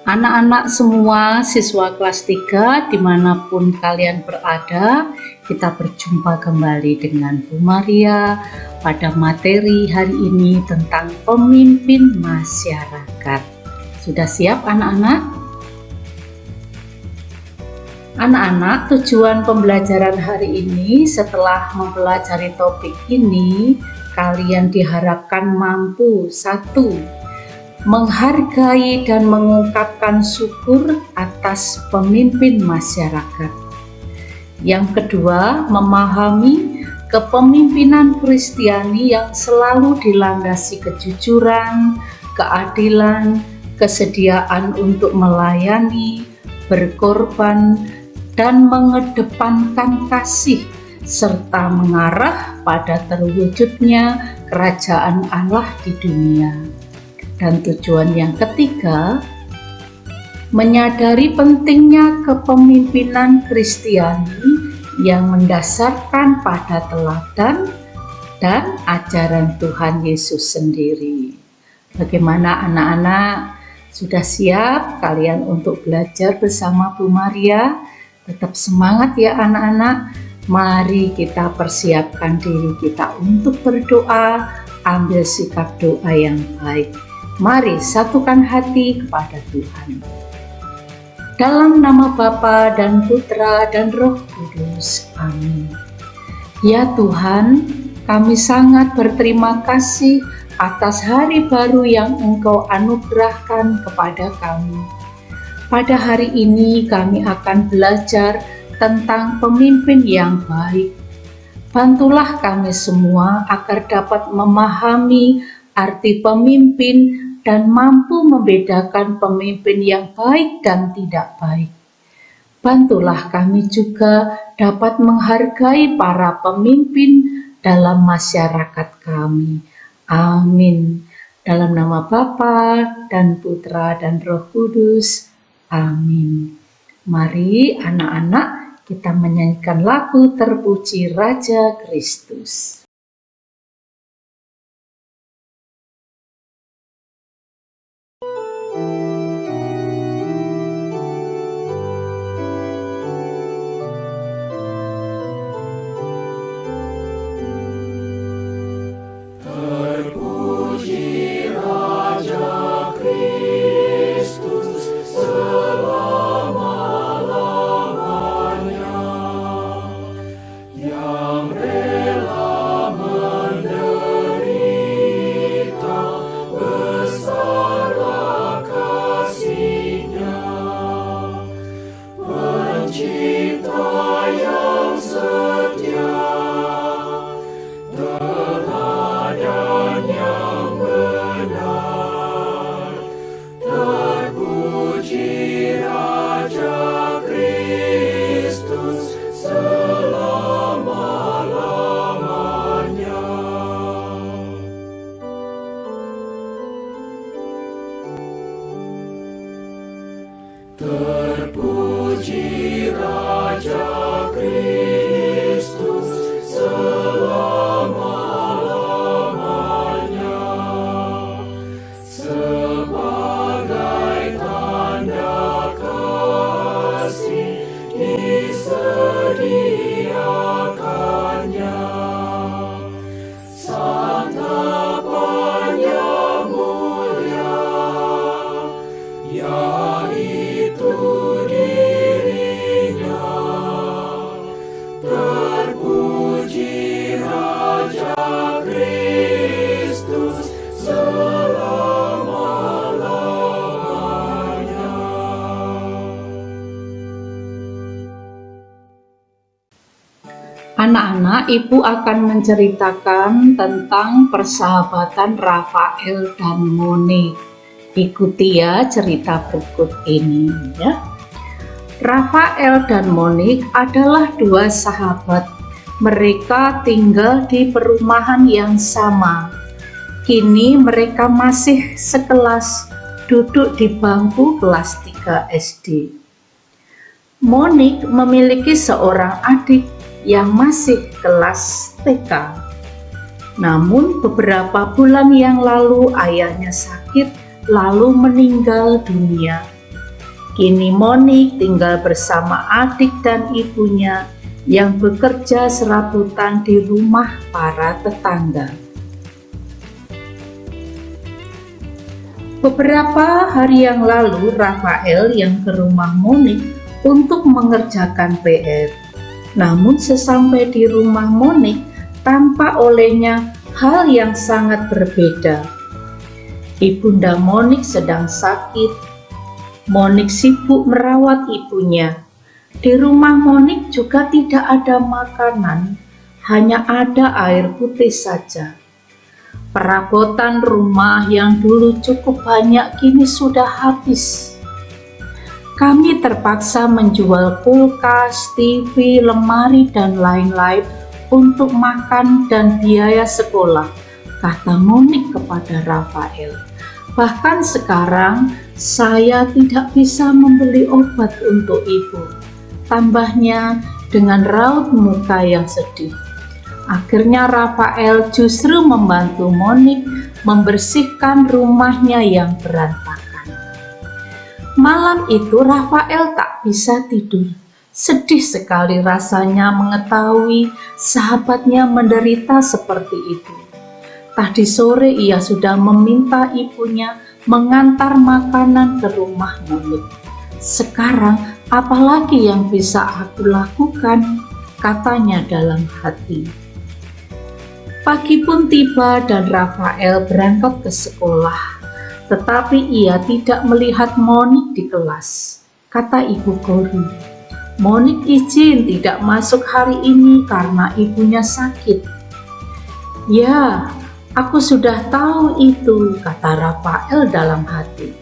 Anak-anak semua, siswa kelas 3 dimanapun kalian berada, kita berjumpa kembali dengan Bu Maria pada materi hari ini tentang pemimpin masyarakat. Sudah siap anak-anak? Anak-anak, tujuan pembelajaran hari ini setelah mempelajari topik ini, kalian diharapkan mampu: 1. Menghargai dan mengungkapkan syukur atas pemimpin masyarakat. Yang kedua, memahami kepemimpinan Kristiani yang selalu dilandasi kejujuran, keadilan, kesediaan untuk melayani, berkorban, dan mengedepankan kasih, serta mengarah pada terwujudnya kerajaan Allah di dunia. Dan tujuan yang ketiga, menyadari pentingnya kepemimpinan Kristiani yang mendasarkan pada teladan dan ajaran Tuhan Yesus sendiri. Bagaimana anak-anak? Sudah siap kalian untuk belajar bersama Bu Maria? Tetap semangat ya anak-anak. Mari kita persiapkan diri kita untuk berdoa, ambil sikap doa yang baik. Mari satukan hati kepada Tuhan. Dalam nama Bapa dan Putra dan Roh Kudus. Amin. Ya Tuhan, kami sangat berterima kasih atas hari baru yang Engkau anugerahkan kepada kami. Pada hari ini kami akan belajar tentang pemimpin yang baik. Bantulah kami semua agar dapat memahami arti pemimpin dan mampu membedakan pemimpin yang baik dan tidak baik. Bantulah kami juga dapat menghargai para pemimpin dalam masyarakat kami. Amin. Dalam nama Bapa dan Putra dan Roh Kudus. Amin. Mari anak-anak kita menyanyikan lagu Terpuji Raja Kristus. Terpuji Raja Kristus selama-lamanya, sebagai tanda kasih disediakannya. Santapannya mulia, yaitu dirinya. Terpuji Raja Kristus selama-lamanya. Anak-anak, Ibu akan menceritakan tentang persahabatan Rafael dan Monique. Ikuti ya cerita berikut ini ya. Rafael dan Monique adalah dua sahabat. Mereka tinggal di perumahan yang sama. Kini mereka masih sekelas, duduk di bangku kelas 3 SD. Monique memiliki seorang adik yang masih kelas TK. Namun beberapa bulan yang lalu ayahnya sakit lalu meninggal dunia. Kini Monik tinggal bersama adik dan ibunya yang bekerja serabutan di rumah para tetangga. Beberapa hari yang lalu, Rafael yang ke rumah Monik untuk mengerjakan PR. Namun sesampai di rumah Monik, tampak olehnya hal yang sangat berbeda. Ibunda Monik sedang sakit. Monik sibuk merawat ibunya. Di rumah Monik juga tidak ada makanan, hanya ada air putih saja. Perabotan rumah yang dulu cukup banyak kini sudah habis. Kami terpaksa menjual kulkas, TV, lemari, dan lain-lain untuk makan dan biaya sekolah, kata Monik kepada Rafael. Bahkan sekarang saya tidak bisa membeli obat untuk ibu, tambahnya dengan raut muka yang sedih. Akhirnya Rafael justru membantu Monik membersihkan rumahnya yang berantakan. Malam itu Rafael tak bisa tidur. Sedih sekali rasanya mengetahui sahabatnya menderita seperti itu. Tadi sore ia sudah meminta ibunya mengantar makanan ke rumah Monik. Sekarang apalagi yang bisa aku lakukan, katanya dalam hati. Pagi pun tiba dan Rafael berangkat ke sekolah, tetapi ia tidak melihat Monik di kelas. Kata ibu guru, Monik izin tidak masuk hari ini karena ibunya sakit. Ya, aku sudah tahu itu, kata Rafael dalam hati.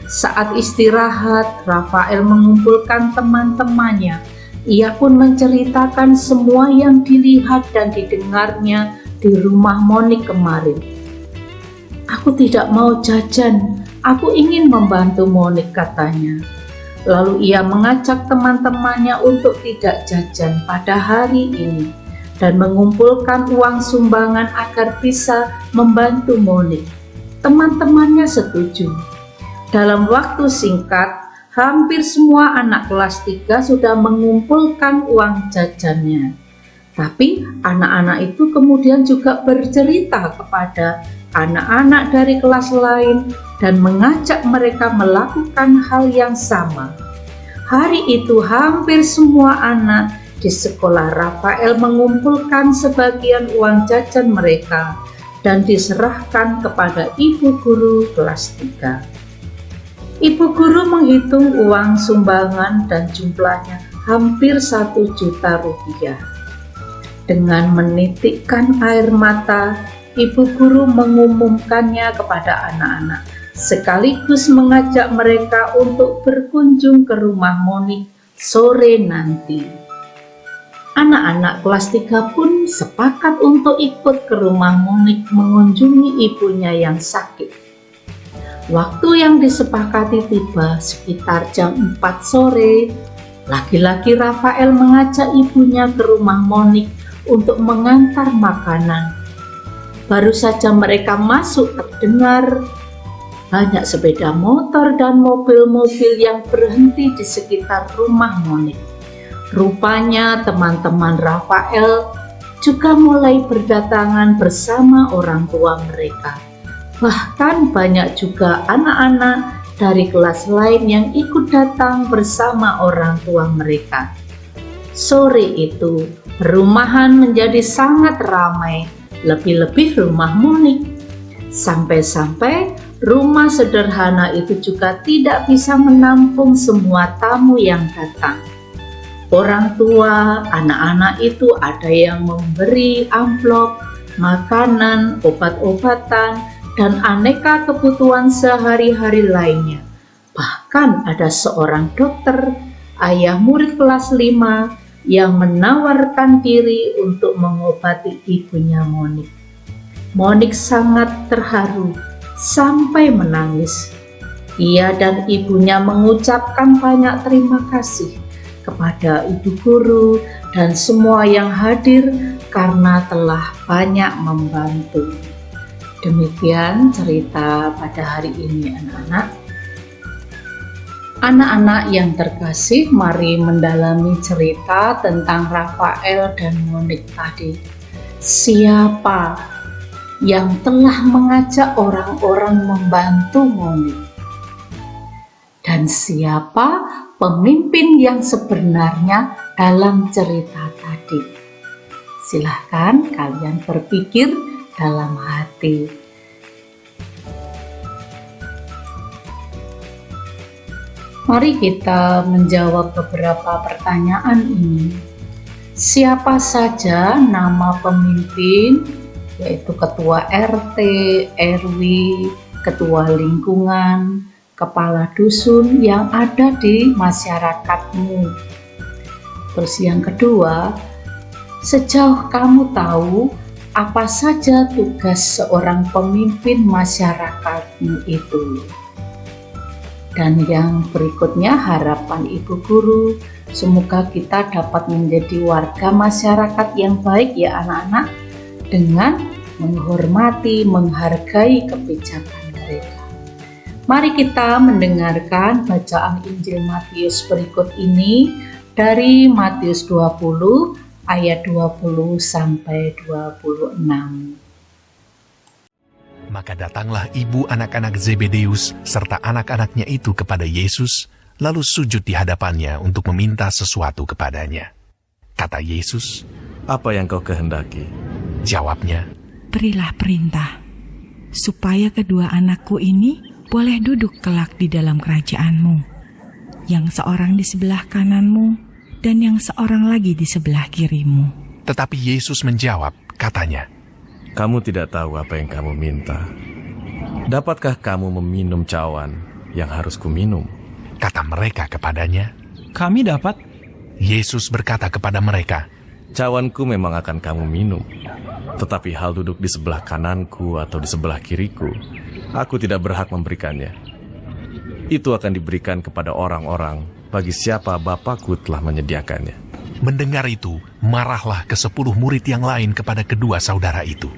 Saat istirahat, Rafael mengumpulkan teman-temannya. Ia pun menceritakan semua yang dilihat dan didengarnya di rumah Monik kemarin. Aku tidak mau jajan, aku ingin membantu Monik, katanya. Lalu ia mengajak teman-temannya untuk tidak jajan pada hari ini dan mengumpulkan uang sumbangan agar bisa membantu Monik. Teman-temannya setuju. Dalam waktu singkat, hampir semua anak kelas 3 sudah mengumpulkan uang jajannya. Tapi anak-anak itu kemudian juga bercerita kepada anak-anak dari kelas lain dan mengajak mereka melakukan hal yang sama. Hari itu hampir semua anak di sekolah Rafael mengumpulkan sebagian uang jajan mereka dan diserahkan kepada ibu guru kelas 3. Ibu guru menghitung uang sumbangan dan jumlahnya hampir 1 juta rupiah. Dengan menitikkan air mata, ibu guru mengumumkannya kepada anak-anak, sekaligus mengajak mereka untuk berkunjung ke rumah Monik sore nanti. Anak-anak kelas 3 pun sepakat untuk ikut ke rumah Monik mengunjungi ibunya yang sakit. Waktu yang disepakati tiba sekitar jam 4 sore. Lagi-lagi Rafael mengajak ibunya ke rumah Monik untuk mengantar makanan. Baru saja mereka masuk, terdengar banyak sepeda motor dan mobil-mobil yang berhenti di sekitar rumah Monik. Rupanya teman-teman Rafael juga mulai berdatangan bersama orang tua mereka. Bahkan banyak juga anak-anak dari kelas lain yang ikut datang bersama orang tua mereka. Sore itu, perumahan menjadi sangat ramai, lebih-lebih rumah Monik. Sampai-sampai rumah sederhana itu juga tidak bisa menampung semua tamu yang datang. Orang tua, anak-anak itu ada yang memberi amplop, makanan, obat-obatan, dan aneka kebutuhan sehari-hari lainnya. Bahkan ada seorang dokter, ayah murid kelas 5, yang menawarkan diri untuk mengobati ibunya Monik. Monik sangat terharu sampai menangis. Ia dan ibunya mengucapkan banyak terima kasih kepada ibu guru dan semua yang hadir karena telah banyak membantu. Demikian cerita pada hari ini, anak-anak. Anak-anak yang terkasih, mari mendalami cerita tentang Rafael dan Monik tadi. Siapa yang telah mengajak orang-orang membantu Monik? Dan siapa pemimpin yang sebenarnya dalam cerita tadi? Silahkan kalian berpikir dalam hati. Mari kita menjawab beberapa pertanyaan ini. Siapa saja nama pemimpin, yaitu ketua RT, RW, ketua lingkungan, kepala dusun yang ada di masyarakatmu? Terus yang kedua, sejauh kamu tahu apa saja tugas seorang pemimpin masyarakatmu itu? Dan yang berikutnya, harapan Ibu Guru, semoga kita dapat menjadi warga masyarakat yang baik ya anak-anak, dengan menghormati, menghargai kebijakan mereka. Mari kita mendengarkan bacaan Injil Matius berikut ini dari Matius 20 ayat 20 sampai 26. Maka datanglah ibu anak-anak Zebedeus serta anak-anaknya itu kepada Yesus, lalu sujud di hadapannya untuk meminta sesuatu kepadanya. Kata Yesus, "Apa yang kau kehendaki?" Jawabnya, "Berilah perintah, supaya kedua anakku ini boleh duduk kelak di dalam kerajaan-Mu, yang seorang di sebelah kanan-Mu, dan yang seorang lagi di sebelah kiri-Mu." Tetapi Yesus menjawab, katanya, "Kamu tidak tahu apa yang kamu minta. Dapatkah kamu meminum cawan yang harus kuminum?" Kata mereka kepadanya, "Kami dapat." Yesus berkata kepada mereka, "Cawanku memang akan kamu minum, tetapi hal duduk di sebelah kananku atau di sebelah kiriku, aku tidak berhak memberikannya. Itu akan diberikan kepada orang-orang bagi siapa Bapakku telah menyediakannya." Mendengar itu, marahlah ke-10 murid yang lain kepada kedua saudara itu.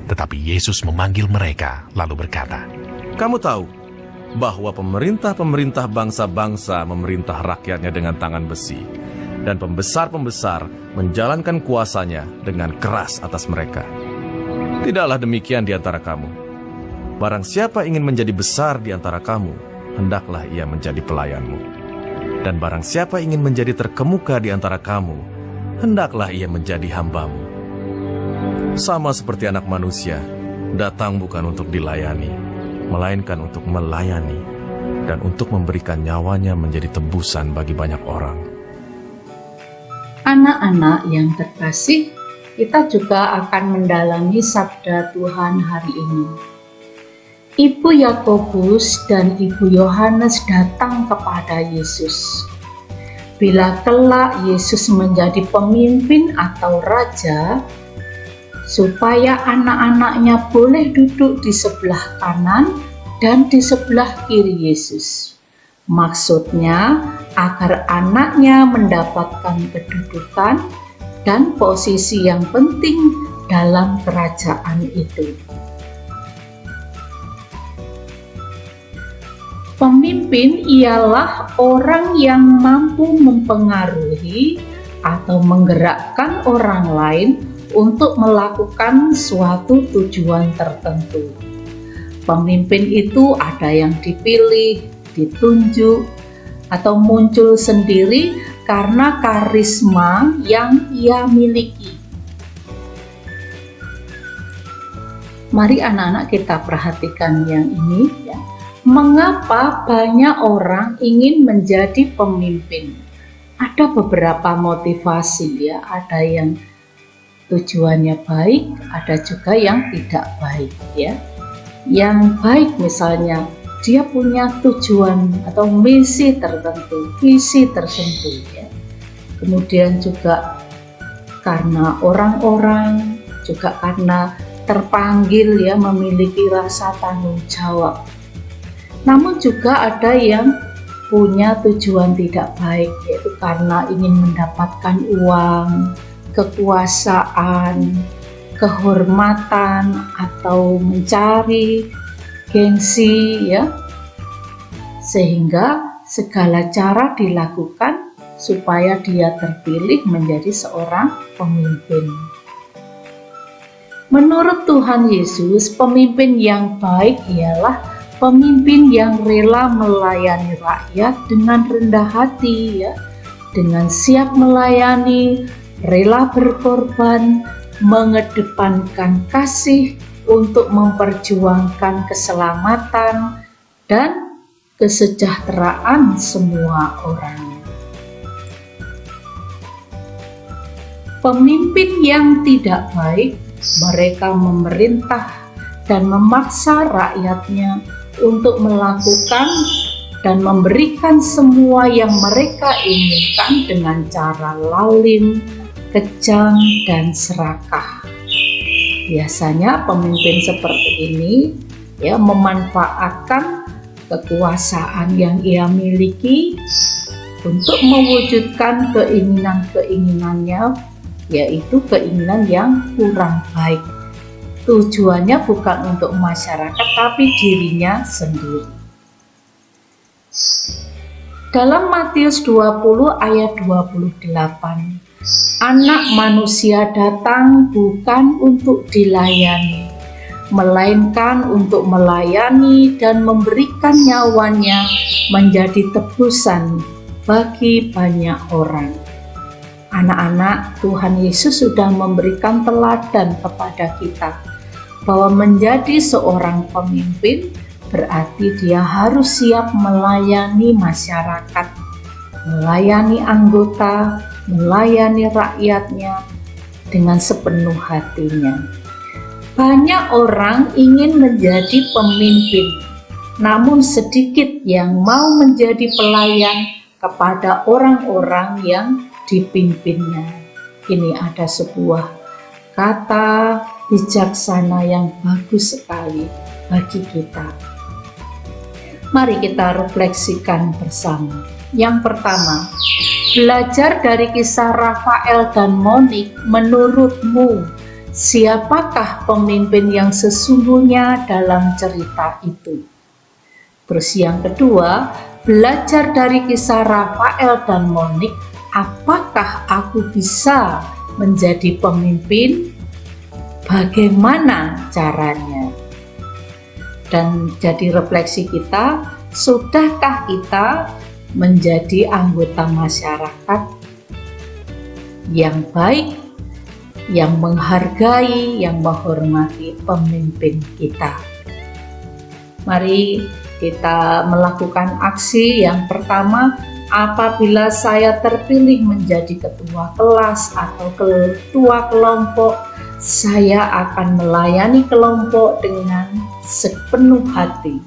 Tetapi Yesus memanggil mereka, lalu berkata, "Kamu tahu bahwa pemerintah-pemerintah bangsa-bangsa memerintah rakyatnya dengan tangan besi, dan pembesar-pembesar menjalankan kuasanya dengan keras atas mereka. Tidaklah demikian di antara kamu. Barang siapa ingin menjadi besar di antara kamu, hendaklah ia menjadi pelayanmu. Dan barang siapa ingin menjadi terkemuka di antara kamu, hendaklah ia menjadi hambamu. Sama seperti Anak Manusia, datang bukan untuk dilayani, melainkan untuk melayani, dan untuk memberikan nyawanya menjadi tebusan bagi banyak orang." Anak-anak yang terkasih, kita juga akan mendalami sabda Tuhan hari ini. Ibu Yakobus dan Ibu Yohanes datang kepada Yesus. Bila kelak Yesus menjadi pemimpin atau raja, supaya anak-anaknya boleh duduk di sebelah kanan dan di sebelah kiri Yesus. Maksudnya, agar anaknya mendapatkan kedudukan dan posisi yang penting dalam kerajaan itu. Pemimpin ialah orang yang mampu mempengaruhi atau menggerakkan orang lain untuk melakukan suatu tujuan tertentu. Pemimpin itu ada yang dipilih, ditunjuk, atau muncul sendiri karena karisma yang ia miliki. Mari anak-anak kita perhatikan yang ini ya. Mengapa banyak orang ingin menjadi pemimpin? Ada beberapa motivasi ya, ada yang tujuannya baik, ada juga yang tidak baik ya. Yang baik misalnya dia punya tujuan atau misi tertentu, visi tertentu ya. Kemudian juga karena orang-orang, juga karena terpanggil ya, memiliki rasa tanggung jawab. Namun juga ada yang punya tujuan tidak baik, yaitu karena ingin mendapatkan uang, kekuasaan, kehormatan, atau mencari gengsi ya. Sehingga segala cara dilakukan supaya dia terpilih menjadi seorang pemimpin. Menurut Tuhan Yesus, pemimpin yang baik ialah pemimpin yang rela melayani rakyat dengan rendah hati, ya, dengan siap melayani, rela berkorban, mengedepankan kasih untuk memperjuangkan keselamatan dan kesejahteraan semua orang. Pemimpin yang tidak baik, mereka memerintah dan memaksa rakyatnya untuk melakukan dan memberikan semua yang mereka inginkan dengan cara lalim, kejam, dan serakah. Biasanya pemimpin seperti ini memanfaatkan kekuasaan yang ia miliki untuk mewujudkan keinginan-keinginannya, yaitu keinginan yang kurang baik. Tujuannya bukan untuk masyarakat, tapi dirinya sendiri. Dalam Matius 20 ayat 28, Anak Manusia datang bukan untuk dilayani, melainkan untuk melayani dan memberikan nyawanya menjadi tebusan bagi banyak orang. Anak-anak, Tuhan Yesus sudah memberikan teladan kepada kita bahwa menjadi seorang pemimpin berarti dia harus siap melayani masyarakat, melayani anggota, melayani rakyatnya dengan sepenuh hatinya. Banyak orang ingin menjadi pemimpin, namun sedikit yang mau menjadi pelayan kepada orang-orang yang dipimpinnya. Ini ada sebuah kata bijaksana yang bagus sekali bagi kita. Mari kita refleksikan bersama. Yang pertama, belajar dari kisah Rafael dan Monik. Menurutmu, siapakah pemimpin yang sesungguhnya dalam cerita itu? Terus yang kedua, belajar dari kisah Rafael dan Monik. Apakah aku bisa menjadi pemimpin? Bagaimana caranya? Dan jadi refleksi kita, sudahkah kita menjadi anggota masyarakat yang baik, yang menghargai, yang menghormati pemimpin kita? Mari kita melakukan aksi yang pertama. Apabila saya terpilih menjadi ketua kelas atau ketua kelompok, saya akan melayani kelompok dengan sepenuh hati.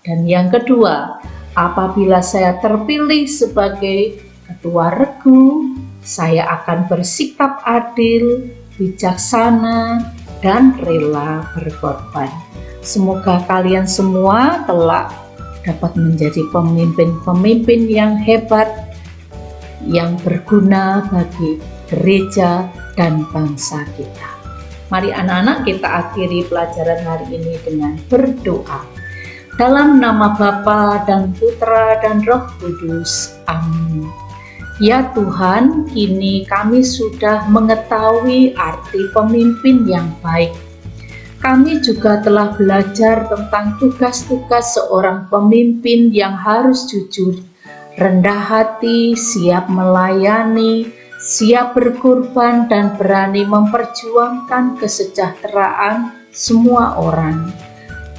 Dan yang kedua, apabila saya terpilih sebagai ketua regu, saya akan bersikap adil, bijaksana, dan rela berkorban. Semoga kalian semua kelak dapat menjadi pemimpin-pemimpin yang hebat, yang berguna bagi gereja dan bangsa kita. Mari anak-anak, kita akhiri pelajaran hari ini dengan berdoa. Dalam nama Bapa dan Putra dan Roh Kudus. Amin. Ya Tuhan, kini kami sudah mengetahui arti pemimpin yang baik. Kami juga telah belajar tentang tugas-tugas seorang pemimpin yang harus jujur, rendah hati, siap melayani, siap berkorban, dan berani memperjuangkan kesejahteraan semua orang.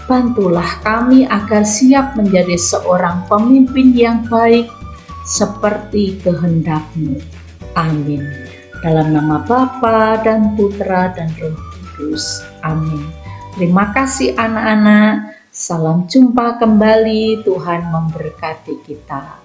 Bantulah kami agar siap menjadi seorang pemimpin yang baik seperti kehendak-Mu. Amin. Dalam nama Bapa dan Putra dan Roh Kudus. Amin. Terima kasih anak-anak. Salam jumpa kembali. Tuhan memberkati kita.